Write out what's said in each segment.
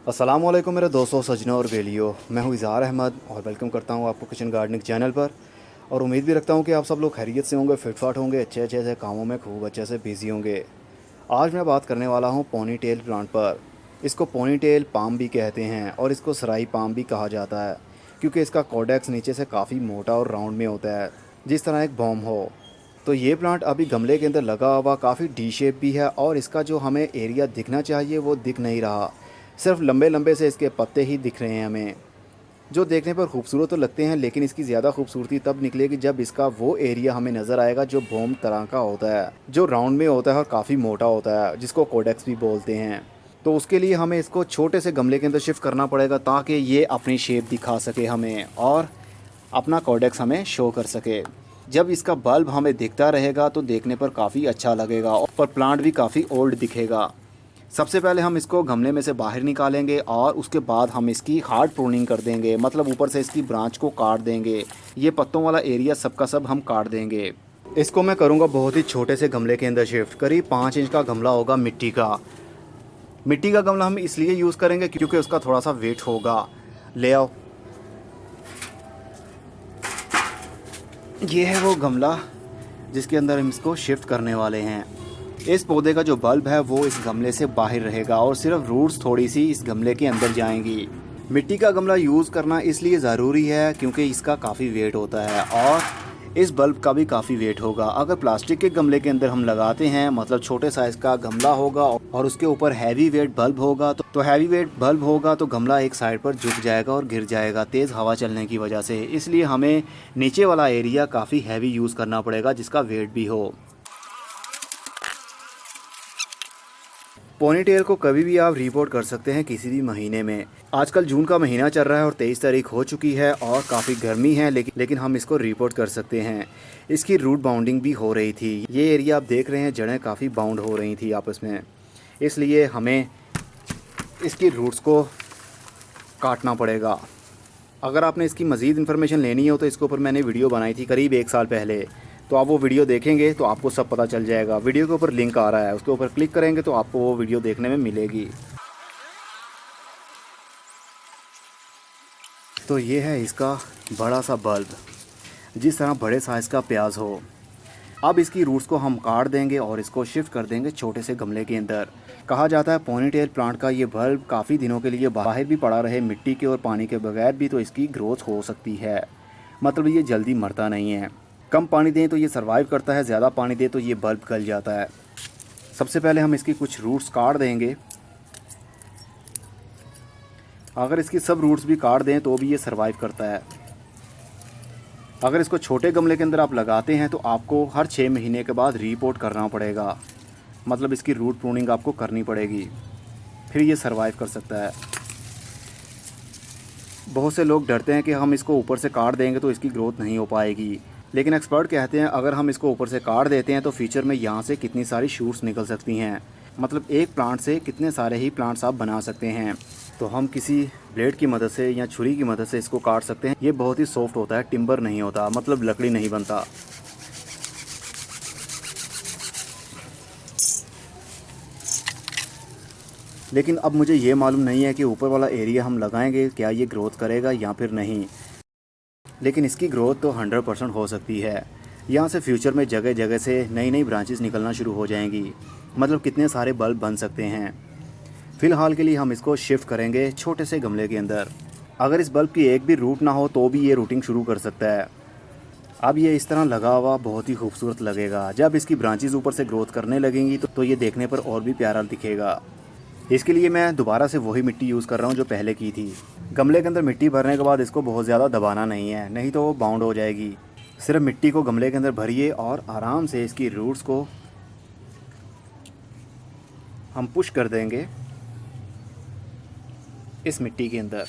अस्सलाम वालेकुम मेरे दोस्तों, सजनों और बेलियों। मैं हूं इज़हार अहमद और वेलकम करता हूं आपको किचन गार्डनिंग चैनल पर। और उम्मीद भी रखता हूं कि आप सब लोग खैरियत से होंगे, फिटफाट होंगे, अच्छे अच्छे से कामों में खूब अच्छे से बिजी होंगे। आज मैं बात करने वाला हूं पोनी टेल प्लांट पर। इसको पोनी टेल पाम भी कहते हैं और इसको सराई पाम भी कहा जाता है, क्योंकि इसका कॉडेक्स नीचे से काफ़ी मोटा और राउंड में होता है, जिस तरह एक बॉम हो। तो ये प्लांट अभी गमले के अंदर लगा हुआ काफ़ी डी शेप भी है और इसका जो हमें एरिया दिखना चाहिए वो दिख नहीं रहा। सिर्फ लंबे लंबे से इसके पत्ते ही दिख रहे हैं हमें, जो देखने पर खूबसूरत तो लगते हैं, लेकिन इसकी ज़्यादा खूबसूरती तब निकलेगी जब इसका वो एरिया हमें नज़र आएगा जो बॉम तरह का होता है, जो राउंड में होता है और काफ़ी मोटा होता है, जिसको कोडेक्स भी बोलते हैं। तो उसके लिए हमें इसको छोटे से गमले के अंदर शिफ्ट करना पड़ेगा ताकि ये अपनी शेप दिखा सके हमें और अपना कोडेक्स हमें शो कर सके। जब इसका बल्ब हमें दिखता रहेगा तो देखने पर काफ़ी अच्छा लगेगा और प्लांट भी काफ़ी ओल्ड दिखेगा। सबसे पहले हम इसको गमले में से बाहर निकालेंगे और उसके बाद हम इसकी हार्ड प्रूनिंग कर देंगे, मतलब ऊपर से इसकी ब्रांच को काट देंगे। ये पत्तों वाला एरिया सबका सब हम काट देंगे। इसको मैं करूँगा बहुत ही छोटे से गमले के अंदर शिफ्ट। करीब 5 इंच का गमला होगा मिट्टी का। मिट्टी का गमला हम इसलिए यूज़ करेंगे क्योंकि उसका थोड़ा सा वेट होगा। ले आओ। ये है वो गमला जिसके अंदर हम इसको शिफ्ट करने वाले हैं। इस पौधे का जो बल्ब है वो इस गमले से बाहर रहेगा और सिर्फ रूट्स थोड़ी सी इस गमले के अंदर जाएंगी। मिट्टी का गमला यूज़ करना इसलिए ज़रूरी है क्योंकि इसका काफ़ी वेट होता है और इस बल्ब का भी काफ़ी वेट होगा। अगर प्लास्टिक के गमले के अंदर हम लगाते हैं, मतलब छोटे साइज़ का गमला होगा और उसके ऊपर हैवी वेट बल्ब होगा, तो हैवी वेट बल्ब होगा तो गमला एक साइड पर झुक जाएगा और गिर जाएगा तेज़ हवा चलने की वजह से। इसलिए हमें नीचे वाला एरिया काफ़ी हैवी यूज़ करना पड़ेगा जिसका वेट भी हो। पोनीटेल को कभी भी आप रिपोर्ट कर सकते हैं किसी भी महीने में। आजकल जून का महीना चल रहा है और 23 तारीख हो चुकी है और काफ़ी गर्मी है, लेकिन हम इसको रिपोर्ट कर सकते हैं। इसकी रूट बाउंडिंग भी हो रही थी। ये एरिया आप देख रहे हैं, जड़ें काफ़ी बाउंड हो रही थी आपस में, इसलिए हमें इसकी रूट्स को काटना पड़ेगा। अगर आपने इसकी मज़ीद इन्फॉर्मेशन लेनी हो तो इसके ऊपर मैंने वीडियो बनाई थी करीब 1 साल पहले, तो आप वो वीडियो देखेंगे तो आपको सब पता चल जाएगा। वीडियो के ऊपर लिंक आ रहा है, उसके ऊपर क्लिक करेंगे तो आपको वो वीडियो देखने में मिलेगी। तो ये है इसका बड़ा सा बल्ब, जिस तरह बड़े साइज़ का प्याज हो। अब इसकी रूट्स को हम काट देंगे और इसको शिफ्ट कर देंगे छोटे से गमले के अंदर। कहा जाता है पोनीटेल प्लांट का ये बल्ब काफ़ी दिनों के लिए बाहर भी पड़ा रहे, मिट्टी के और पानी के बगैर भी, तो इसकी ग्रोथ हो सकती है। मतलब ये जल्दी मरता नहीं है। कम पानी दें तो ये सर्वाइव करता है, ज़्यादा पानी दें तो ये बल्ब गल जाता है। सबसे पहले हम इसकी कुछ रूट्स काट देंगे। अगर इसकी सब रूट्स भी काट दें तो भी ये सर्वाइव करता है। अगर इसको छोटे गमले के अंदर आप लगाते हैं तो आपको हर 6 महीने के बाद रिपोर्ट करना पड़ेगा, मतलब इसकी रूट प्रूनिंग आपको करनी पड़ेगी, फिर ये सर्वाइव कर सकता है। बहुत से लोग डरते हैं कि हम इसको ऊपर से काट देंगे तो इसकी ग्रोथ नहीं हो पाएगी, लेकिन एक्सपर्ट कहते हैं अगर हम इसको ऊपर से काट देते हैं तो फ्यूचर में यहाँ से कितनी सारी शूट्स निकल सकती हैं। मतलब एक प्लांट से कितने सारे ही प्लांट्स आप बना सकते हैं। तो हम किसी ब्लेड की मदद से या छुरी की मदद से इसको काट सकते हैं। ये बहुत ही सॉफ्ट होता है, टिम्बर नहीं होता, मतलब लकड़ी नहीं बनता। लेकिन अब मुझे ये मालूम नहीं है कि ऊपर वाला एरिया हम लगाएंगे क्या ये ग्रोथ करेगा या फिर नहीं, लेकिन इसकी ग्रोथ तो 100% हो सकती है। यहाँ से फ्यूचर में जगह जगह से नई नई ब्रांचेस निकलना शुरू हो जाएंगी, मतलब कितने सारे बल्ब बन सकते हैं। फ़िलहाल के लिए हम इसको शिफ्ट करेंगे छोटे से गमले के अंदर। अगर इस बल्ब की एक भी रूट ना हो तो भी ये रूटिंग शुरू कर सकता है। अब ये इस तरह लगा हुआ बहुत ही खूबसूरत लगेगा। जब इसकी ब्रांचेस ऊपर से ग्रोथ करने लगेंगी तो ये देखने पर और भी प्यारा दिखेगा। इसके लिए मैं दोबारा से वही मिट्टी यूज़ कर रहा हूँ जो पहले की थी। गमले के अंदर मिट्टी भरने के बाद इसको बहुत ज़्यादा दबाना नहीं है, नहीं तो वो बाउंड हो जाएगी। सिर्फ मिट्टी को गमले के अंदर भरिए और आराम से इसकी रूट्स को हम पुश कर देंगे इस मिट्टी के अंदर।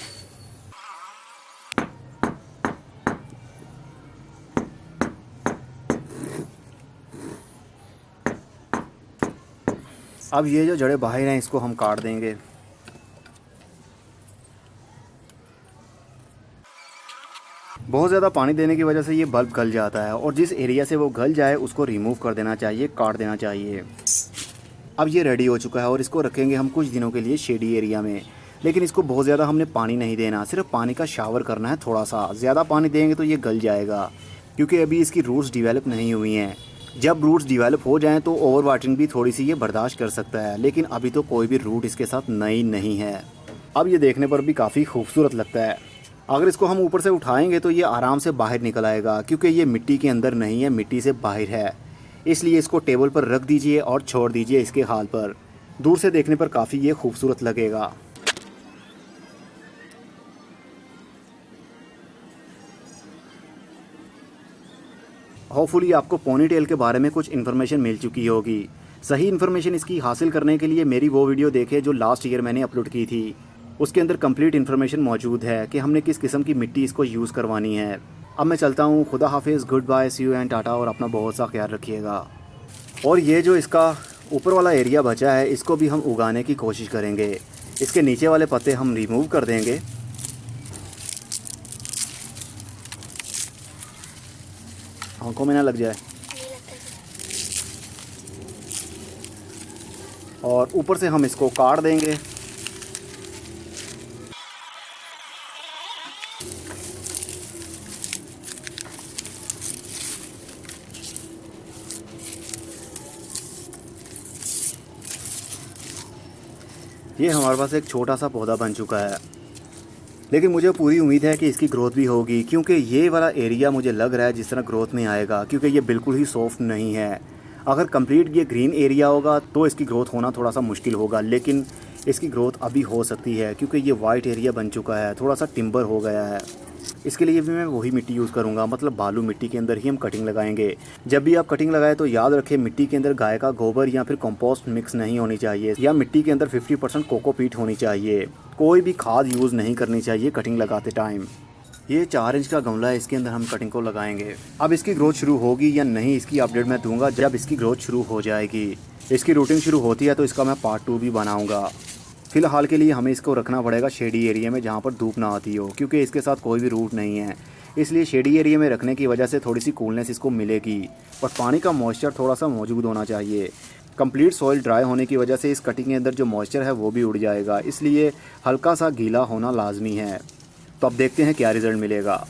अब ये जो जड़ें बाहर हैं इसको हम काट देंगे। बहुत ज़्यादा पानी देने की वजह से ये बल्ब गल जाता है और जिस एरिया से वो गल जाए उसको रिमूव कर देना चाहिए, काट देना चाहिए। अब ये रेडी हो चुका है और इसको रखेंगे हम कुछ दिनों के लिए शेडी एरिया में, लेकिन इसको बहुत ज़्यादा हमने पानी नहीं देना, सिर्फ पानी का शावर करना है थोड़ा सा। ज़्यादा पानी देंगे तो ये गल जाएगा, क्योंकि अभी इसकी रूट्स डिवेलप नहीं हुई हैं। जब रूट्स डिवेलप हो जाएं तो ओवर वाटरिंग भी थोड़ी सी ये बर्दाश्त कर सकता है, लेकिन अभी तो कोई भी रूट इसके साथ नई नहीं है। अब ये देखने पर भी काफ़ी खूबसूरत लगता है। अगर इसको हम ऊपर से उठाएंगे तो ये आराम से बाहर निकल आएगा, क्योंकि ये मिट्टी के अंदर नहीं है, मिट्टी से बाहर है। इसलिए इसको टेबल पर रख दीजिए और छोड़ दीजिए इसके हाल पर। दूर से देखने पर काफ़ी ये खूबसूरत लगेगा। होपफुली आपको पोनी टेल के बारे में कुछ इन्फॉर्मेशन मिल चुकी होगी। सही इन्फॉर्मेशन इसकी हासिल करने के लिए मेरी वो वीडियो देखें जो लास्ट ईयर मैंने अपलोड की थी। उसके अंदर कंप्लीट इन्फॉर्मेशन मौजूद है कि हमने किस किस्म की मिट्टी इसको यूज़ करवानी है। अब मैं चलता हूँ। खुदा हाफिज़, goodbye, see you and tata, और अपना बहुत सा ख्याल रखिएगा। और ये जो इसका ऊपर वाला एरिया बचा है, इसको भी हम उगाने की कोशिश करेंगे। इसके नीचे वाले पत्ते हम रिमूव कर देंगे। आंखों में ना लग जाए। और ऊपर से हम इसको काट देंगे। ये हमारे पास एक छोटा सा पौधा बन चुका है, लेकिन मुझे पूरी उम्मीद है कि इसकी ग्रोथ भी होगी, क्योंकि ये वाला एरिया मुझे लग रहा है जिस तरह ग्रोथ में आएगा, क्योंकि ये बिल्कुल ही सॉफ्ट नहीं है। अगर कंप्लीट ये ग्रीन एरिया होगा तो इसकी ग्रोथ होना थोड़ा सा मुश्किल होगा, लेकिन इसकी ग्रोथ अभी हो सकती है, क्योंकि ये वाइट एरिया बन चुका है, थोड़ा सा टिम्बर हो गया है। इसके लिए भी मैं वही मिट्टी यूज़ करूँगा, मतलब बालू मिट्टी के अंदर ही हम कटिंग लगाएंगे। जब भी आप कटिंग लगाए तो याद रखें, मिट्टी के अंदर गाय का गोबर या फिर कंपोस्ट मिक्स नहीं होनी चाहिए, या मिट्टी के अंदर 50% कोकोपीट होनी चाहिए। कोई भी खाद यूज़ नहीं करनी चाहिए कटिंग लगाते टाइम। ये 4 इंच का गमला है, इसके अंदर हम कटिंग को लगाएंगे। अब इसकी ग्रोथ शुरू होगी या नहीं, इसकी अपडेट मैं दूंगा जब इसकी ग्रोथ शुरू हो जाएगी। इसकी रूटिंग शुरू होती है तो इसका मैं पार्ट 2 भी बनाऊंगा। फ़िलहाल के लिए हमें इसको रखना पड़ेगा शेडी एरिया में, जहाँ पर धूप ना आती हो, क्योंकि इसके साथ कोई भी रूट नहीं है। इसलिए शेडी एरिया में रखने की वजह से थोड़ी सी कूलनेस इसको मिलेगी, और पानी का मॉइस्चर थोड़ा सा मौजूद होना चाहिए। कंप्लीट सॉइल ड्राई होने की वजह से इस कटिंग के अंदर जो मॉइस्चर है वो भी उड़ जाएगा, इसलिए हल्का सा गीला होना लाजमी है। तो अब देखते हैं क्या रिज़ल्ट मिलेगा।